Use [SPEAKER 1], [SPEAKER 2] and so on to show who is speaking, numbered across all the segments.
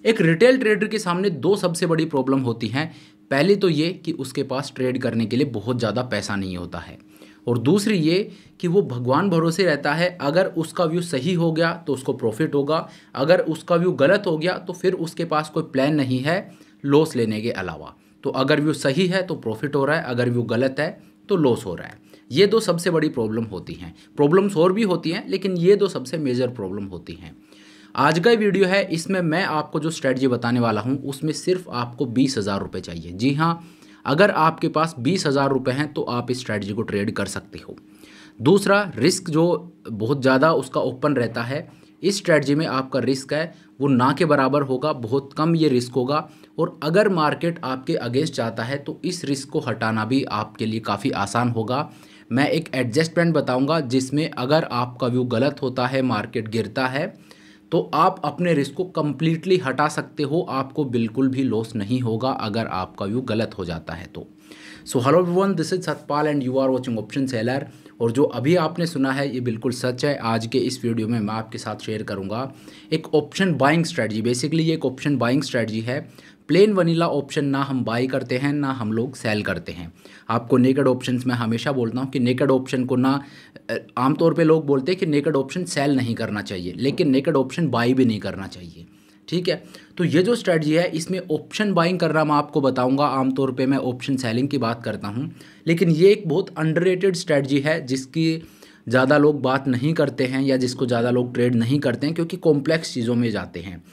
[SPEAKER 1] एक retail trader के सामने दो सबसे बड़ी प्रॉब्लम होती हैं। पहली तो ये कि उसके पास ट्रेड करने के लिए बहुत ज़्यादा पैसा नहीं होता है, और दूसरी ये कि वो भगवान भरोसे रहता है। अगर उसका व्यू सही हो गया तो उसको प्रॉफिट होगा, अगर उसका व्यू गलत हो गया तो फिर उसके पास कोई प्लान नहीं है लॉस लेने के अलावा। तो अगर व्यू सही है तो प्रॉफिट हो रहा है, अगर व्यू गलत है तो लॉस हो रहा है। ये दो सबसे बड़ी प्रॉब्लम होती हैं। प्रॉब्लम्स और भी होती हैं, लेकिन ये दो सबसे मेजर प्रॉब्लम होती हैं। आज का वीडियो है, इसमें मैं आपको जो स्ट्रेटजी बताने वाला हूँ उसमें सिर्फ आपको 20,000 रुपये चाहिए। जी हाँ, अगर आपके पास 20,000 रुपये हैं तो आप इस स्ट्रेटजी को ट्रेड कर सकते हो। दूसरा, रिस्क जो बहुत ज़्यादा उसका ओपन रहता है। इस स्ट्रेटजी में आपका रिस्क है वो ना के बराबर होगा, बहुत कम ये रिस्क होगा। और अगर मार्केट आपके अगेंस्ट जाता है तो इस रिस्क को हटाना भी आपके लिए काफ़ी आसान होगा। मैं एक एडजस्टमेंट बताऊंगा जिसमें अगर आपका व्यू गलत होता है, मार्केट गिरता है, तो आप अपने रिस्क को कम्प्लीटली हटा सकते हो। आपको बिल्कुल भी लॉस नहीं होगा अगर आपका व्यू गलत हो जाता है तो। So hello everyone, this is Satpal and you are watching option seller. और जो अभी आपने सुना है ये बिल्कुल सच है। आज के इस वीडियो में मैं आपके साथ शेयर करूंगा एक ऑप्शन बाइंग स्ट्रेटजी। बेसिकली ये एक ऑप्शन बाइंग स्ट्रेटजी है। प्लेन वनीला ऑप्शन ना हम बाई करते हैं ना हम लोग सेल करते हैं। आपको नेकेड ऑप्शंस में हमेशा बोलता हूँ कि नेकेड ऑप्शन को ना, आमतौर पे लोग बोलते हैं कि नेकेड ऑप्शन सेल नहीं करना चाहिए, लेकिन नेकेड ऑप्शन बाई भी नहीं करना चाहिए। ठीक है, तो ये जो स्ट्रेटजी है इसमें ऑप्शन बाइंग करना मैं आपको बताऊंगा। आमतौर पे मैं ऑप्शन सेलिंग की बात करता हूँ, लेकिन ये एक बहुत अंडररेटेड स्ट्रेटजी है जिसकी ज़्यादा लोग बात नहीं करते हैं या जिसको ज़्यादा लोग ट्रेड नहीं करते हैं, क्योंकि कॉम्प्लेक्स चीज़ों में जाते हैं।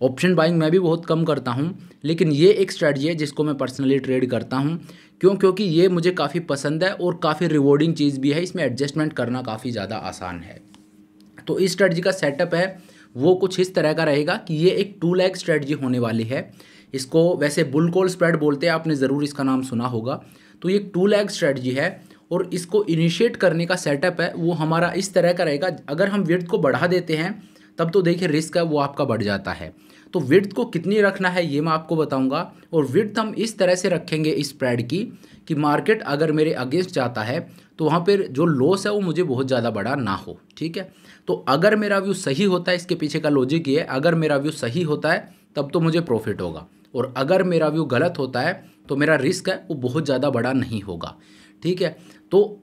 [SPEAKER 1] ऑप्शन बाइंग मैं भी बहुत कम करता हूँ, लेकिन ये एक स्ट्रेटजी है जिसको मैं पर्सनली ट्रेड करता हूँ। क्योंकि ये मुझे काफ़ी पसंद है और काफ़ी रिवॉर्डिंग चीज़ भी है। इसमें एडजस्टमेंट करना काफ़ी ज़्यादा आसान है। तो इस स्ट्रेटजी का सेटअप है वो कुछ इस तरह का रहेगा कि ये एक 2 लेग स्ट्रेटजी होने वाली है। इसको वैसे बुल कॉल स्प्रेड बोलते हैं, आपने ज़रूर इसका नाम सुना होगा। तो ये 2 लेग स्ट्रेटजी है और इसको इनिशिएट करने का सेटअप है वो हमारा इस तरह का रहेगा। अगर हम विड्थ को बढ़ा देते हैं तब तो देखिए रिस्क है वो आपका बढ़ जाता है। तो विड्थ को कितनी रखना है ये मैं आपको बताऊंगा। और विड्थ हम इस तरह से रखेंगे इस स्प्रेड की कि मार्केट अगर मेरे अगेंस्ट जाता है तो वहाँ पर जो लॉस है वो मुझे बहुत ज़्यादा बड़ा ना हो। ठीक है, तो अगर मेरा व्यू सही होता है, इसके पीछे का लॉजिक ये है, अगर मेरा व्यू सही होता है तब तो मुझे प्रॉफिट होगा, और अगर मेरा व्यू गलत होता है तो मेरा रिस्क है वो बहुत ज़्यादा बड़ा नहीं होगा। ठीक है, तो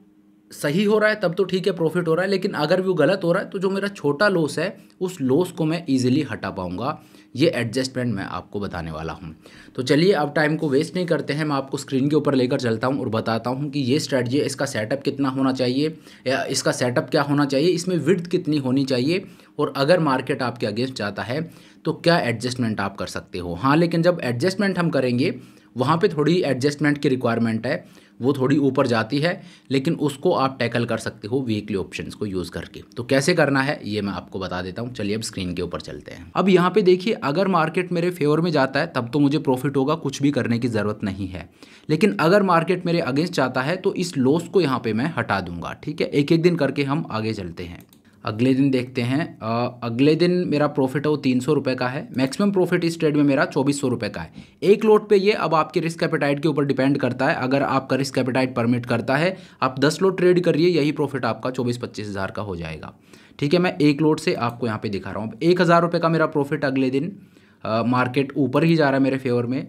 [SPEAKER 1] सही हो रहा है तब तो ठीक है, प्रॉफिट हो रहा है, लेकिन अगर व्यू गलत हो रहा है तो जो मेरा छोटा लॉस है उस लॉस को मैं ईजिली हटा पाऊंगा। ये एडजस्टमेंट मैं आपको बताने वाला हूँ। तो चलिए अब टाइम को वेस्ट नहीं करते हैं, मैं आपको स्क्रीन के ऊपर लेकर चलता हूँ और बताता हूँ कि ये स्ट्रेटजी है, इसका सेटअप कितना होना चाहिए या इसका सेटअप क्या होना चाहिए, इसमें विड्थ कितनी होनी चाहिए, और अगर मार्केट आपके अगेंस्ट जाता है तो क्या एडजस्टमेंट आप कर सकते हो। हाँ, लेकिन जब एडजस्टमेंट हम करेंगे वहाँ पे थोड़ी एडजस्टमेंट की रिक्वायरमेंट है, वो थोड़ी ऊपर जाती है, लेकिन उसको आप टैकल कर सकते हो वीकली ऑप्शंस को यूज़ करके। तो कैसे करना है ये मैं आपको बता देता हूँ। चलिए अब स्क्रीन के ऊपर चलते हैं। अब यहाँ पे देखिए, अगर मार्केट मेरे फेवर में जाता है तब तो मुझे प्रॉफिट होगा, कुछ भी करने की ज़रूरत नहीं है। लेकिन अगर मार्केट मेरे अगेंस्ट जाता है तो इस लॉस को यहाँ पर मैं हटा दूंगा। ठीक है, एक एक दिन करके हम आगे चलते हैं। अगले दिन देखते हैं। अगले दिन मेरा प्रॉफिट है वो 300 रुपये का है। मैक्सिमम प्रॉफिट इस ट्रेड में मेरा 2400 रुपये का है। एक लोट पे ये अब आपके रिस्क कैपिटाइट के ऊपर डिपेंड करता है। अगर आपका रिस्क कैपिटाइट परमिट करता है, आप 10 लोट ट्रेड करिए, यही प्रॉफिट आपका 24-25 हज़ार का हो जाएगा। ठीक है, मैं एक लोट से आपको यहाँ पे दिखा रहा हूँ। 1000 रुपये का मेरा प्रॉफिट अगले दिन। मार्केट ऊपर ही जा रहा है मेरे फेवर में।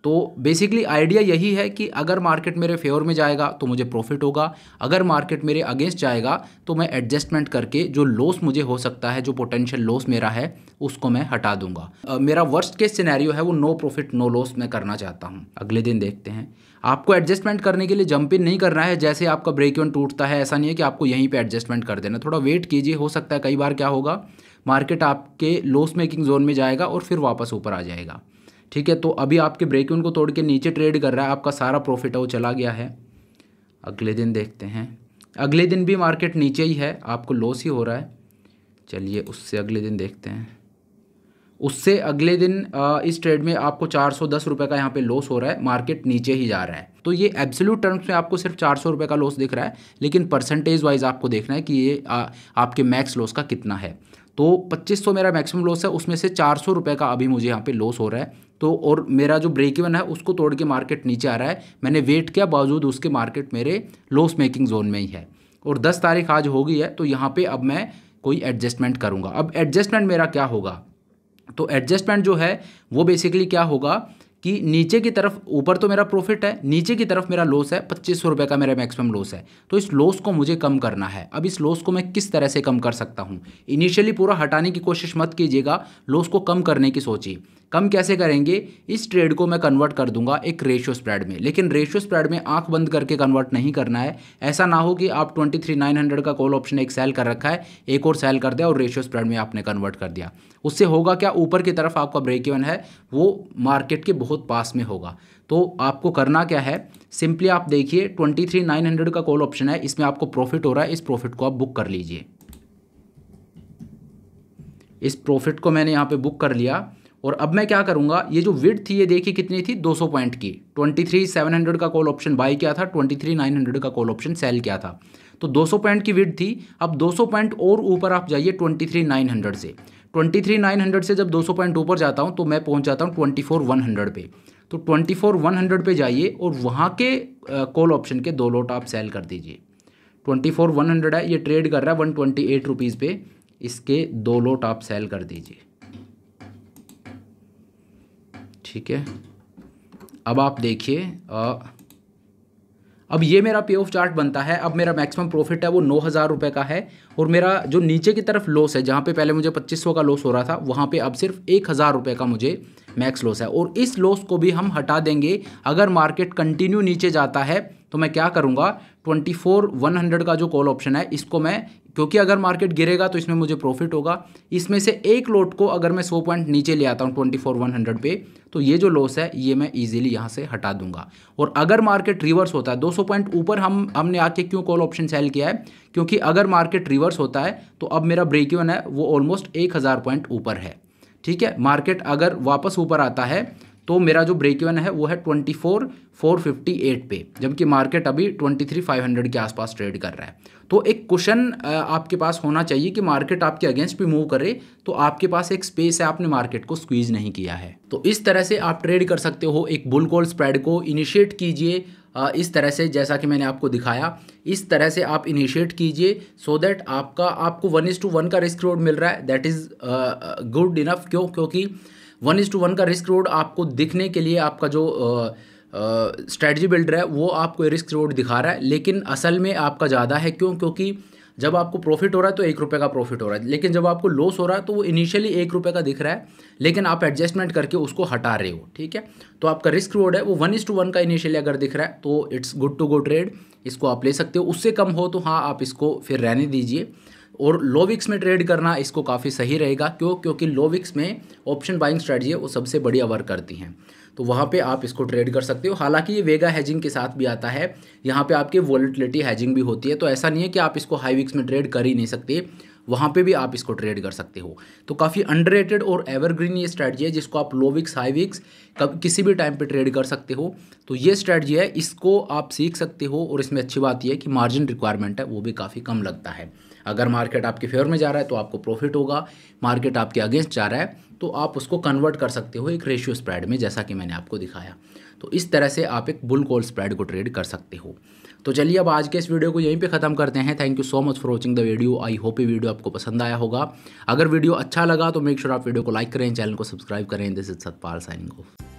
[SPEAKER 1] तो बेसिकली आइडिया यही है कि अगर मार्केट मेरे फेवर में जाएगा तो मुझे प्रॉफिट होगा, अगर मार्केट मेरे अगेंस्ट जाएगा तो मैं एडजस्टमेंट करके जो लॉस मुझे हो सकता है, जो पोटेंशियल लॉस मेरा है, उसको मैं हटा दूंगा। मेरा वर्स्ट केस सिनेरियो है वो नो प्रॉफिट नो लॉस मैं करना चाहता हूँ। अगले दिन देखते हैं। आपको एडजस्टमेंट करने के लिए जंप इन नहीं करना है। जैसे आपका ब्रेक इवन टूटता है, ऐसा नहीं है कि आपको यहीं पर एडजस्टमेंट कर देना। थोड़ा वेट कीजिए, हो सकता है कई बार क्या होगा, मार्केट आपके लॉस मेकिंग जोन में जाएगा और फिर वापस ऊपर आ जाएगा। ठीक है, तो अभी आपके ब्रेक इवन को तोड़ के नीचे ट्रेड कर रहा है, आपका सारा प्रॉफिट है वो चला गया है। अगले दिन देखते हैं। अगले दिन भी मार्केट नीचे ही है, आपको लॉस ही हो रहा है। चलिए उससे अगले दिन देखते हैं। उससे अगले दिन इस ट्रेड में आपको 410 रुपये का यहाँ पे लॉस हो रहा है, मार्केट नीचे ही जा रहा है। तो ये एब्सोल्यूट टर्म्स में आपको सिर्फ 400 रुपये का लॉस दिख रहा है, लेकिन परसेंटेज वाइज आपको देखना है कि ये आपके मैक्स लॉस का कितना है। तो 2500 मेरा मैक्सिमम लॉस है, उसमें से 400 रुपये का अभी मुझे यहाँ पे लॉस हो रहा है। तो और मेरा जो ब्रेक इवन है उसको तोड़ के मार्केट नीचे आ रहा है। मैंने वेट किया, बावजूद उसके मार्केट मेरे लॉस मेकिंग जोन में ही है। और 10 तारीख आज हो गई है, तो यहाँ पे अब मैं कोई एडजस्टमेंट करूँगा। अब एडजस्टमेंट मेरा क्या होगा, तो एडजस्टमेंट जो है वो बेसिकली क्या होगा कि नीचे की तरफ, ऊपर तो मेरा प्रॉफिट है, नीचे की तरफ मेरा लॉस है, 2500 रुपये का मेरा मैक्सिमम लॉस है। तो इस लॉस को मुझे कम करना है। अब इस लॉस को मैं किस तरह से कम कर सकता हूँ? इनिशियली पूरा हटाने की कोशिश मत कीजिएगा, लॉस को कम करने की सोचिए। कम कैसे करेंगे? इस ट्रेड को मैं कन्वर्ट कर दूंगा एक रेशियो स्प्रेड में, लेकिन रेशियो स्प्रेड में आंख बंद करके कन्वर्ट नहीं करना है। ऐसा ना हो कि आप 23,900 का कॉल ऑप्शन एक सेल कर रखा है, एक और सेल कर दिया और रेशियो स्प्रेड में आपने कन्वर्ट कर दिया। उससे होगा क्या? ऊपर की तरफ आपका ब्रेक इवन है वो मार्केट के बहुत पास में होगा। तो आपको करना क्या है? सिंपली आप देखिए 23,900 का कॉल ऑप्शन है, इसमें आपको प्रॉफिट हो रहा है, इस प्रॉफिट को आप बुक कर लीजिए। इस प्रॉफिट को मैंने यहाँ पे बुक कर लिया और अब मैं क्या करूँगा, ये जो विड्थ थी ये देखिए कितनी थी, 200 पॉइंट की। 23,700 का कॉल ऑप्शन बाई किया था, 23,900 का कॉल ऑप्शन सेल किया था, तो 200 पॉइंट की विड्थ थी। अब 200 पॉइंट और ऊपर आप जाइए 23,900 से। 23,900 से जब 200 पॉइंट ऊपर जाता हूँ तो मैं पहुँच जाता हूँ 24,100 पे। तो 24,100 पे जाइए और वहाँ के कॉल ऑप्शन के 2 लॉट आप सेल कर दीजिए। 24,100 है, ये ट्रेड कर रहा है 128 रुपीज़ पे, इसके 2 लॉट आप सेल कर दीजिए। ठीक है, अब आप देखिए, अब ये मेरा पे ऑफ चार्ट बनता है। अब मेरा मैक्सिमम प्रॉफिट है वो 9,000 रुपये का है और मेरा जो नीचे की तरफ लॉस है, जहाँ पे पहले मुझे 2500 का लॉस हो रहा था, वहाँ पे अब सिर्फ 1,000 रुपये का मुझे मैक्स लॉस है। और इस लॉस को भी हम हटा देंगे। अगर मार्केट कंटिन्यू नीचे जाता है तो मैं क्या करूँगा, 24,100 का जो कॉल ऑप्शन है इसको मैं, क्योंकि अगर मार्केट गिरेगा तो इसमें मुझे प्रॉफिट होगा, इसमें से एक लॉट को अगर मैं 100 पॉइंट नीचे ले आता हूँ 24,100 पे, तो ये जो लॉस है ये मैं इजीली यहाँ से हटा दूंगा। और अगर मार्केट रिवर्स होता है, 200 पॉइंट ऊपर हमने आके क्यों कॉल ऑप्शन सेल किया है, क्योंकि अगर मार्केट रिवर्स होता है तो अब मेरा ब्रेक इवन है वो ऑलमोस्ट 1,000 पॉइंट ऊपर है। ठीक है, मार्केट अगर वापस ऊपर आता है तो मेरा जो ब्रेक इवन है वो है 24,458 पे, जबकि मार्केट अभी 23,500 के आसपास ट्रेड कर रहा है। तो एक क्वेश्चन आपके पास होना चाहिए कि मार्केट आपके अगेंस्ट भी मूव करे तो आपके पास एक स्पेस है, आपने मार्केट को स्क्वीज नहीं किया है। तो इस तरह से आप ट्रेड कर सकते हो। एक बुल कॉल स्प्रेड को इनिशिएट कीजिए इस तरह से, जैसा कि मैंने आपको दिखाया, इस तरह से आप इनिशिएट कीजिए सो दैट आपको 1:1 का रिस्क रोड मिल रहा है। That is good enough. क्योंकि 1:1 का रिस्क रोड आपको दिखने के लिए आपका जो स्ट्रेटजी बिल्डर है वो आपको रिस्क रोड दिखा रहा है, लेकिन असल में आपका ज़्यादा है। क्योंकि जब आपको प्रॉफिट हो रहा है तो 1 रुपये का प्रॉफिट हो रहा है, लेकिन जब आपको लॉस हो रहा है तो वो इनिशियली 1 रुपये का दिख रहा है, लेकिन आप एडजस्टमेंट करके उसको हटा रहे हो। ठीक है, तो आपका रिस्क रोड है वो 1:1 का इनिशियली अगर दिख रहा है तो it's good to go trade, इसको आप ले सकते हो। उससे कम हो तो हाँ, आप इसको फिर रहने दीजिए। और लो विक्स में ट्रेड करना इसको काफ़ी सही रहेगा। क्योंकि लो विक्स में ऑप्शन बाइंग स्ट्रेटजी है वो सबसे बढ़िया वर्क करती हैं, तो वहाँ पे आप इसको ट्रेड कर सकते हो। हालांकि ये वेगा हैजिंग के साथ भी आता है, यहाँ पे आपके वॉलेटिलिटी हैजिंग भी होती है, तो ऐसा नहीं है कि आप इसको हाई विक्स में ट्रेड कर ही नहीं सकते, वहाँ पे भी आप इसको ट्रेड कर सकते हो। तो काफ़ी अंडररेटेड और एवरग्रीन ये स्ट्रैटेजी है जिसको आप लो विक्स हाई विक्स किसी भी टाइम पे ट्रेड कर सकते हो। तो ये स्ट्रैटेजी है, इसको आप सीख सकते हो। और इसमें अच्छी बात यह है कि मार्जिन रिक्वायरमेंट है वो भी काफ़ी कम लगता है। अगर मार्केट आपके फेवर में जा रहा है तो आपको प्रॉफिट होगा, मार्केट आपके अगेंस्ट जा रहा है तो आप उसको कन्वर्ट कर सकते हो एक रेशियो स्प्रेड में, जैसा कि मैंने आपको दिखाया। तो इस तरह से आप एक बुल कॉल स्प्रेड को ट्रेड कर सकते हो। तो चलिए अब आज के इस वीडियो को यहीं पे ख़त्म करते हैं। Thank you so much for watching the video. I hope ये वीडियो आपको पसंद आया होगा। अगर वीडियो अच्छा लगा तो मेक श्योर आप वीडियो को लाइक करें, चैनल को सब्सक्राइब करें। This is Satpal signing off.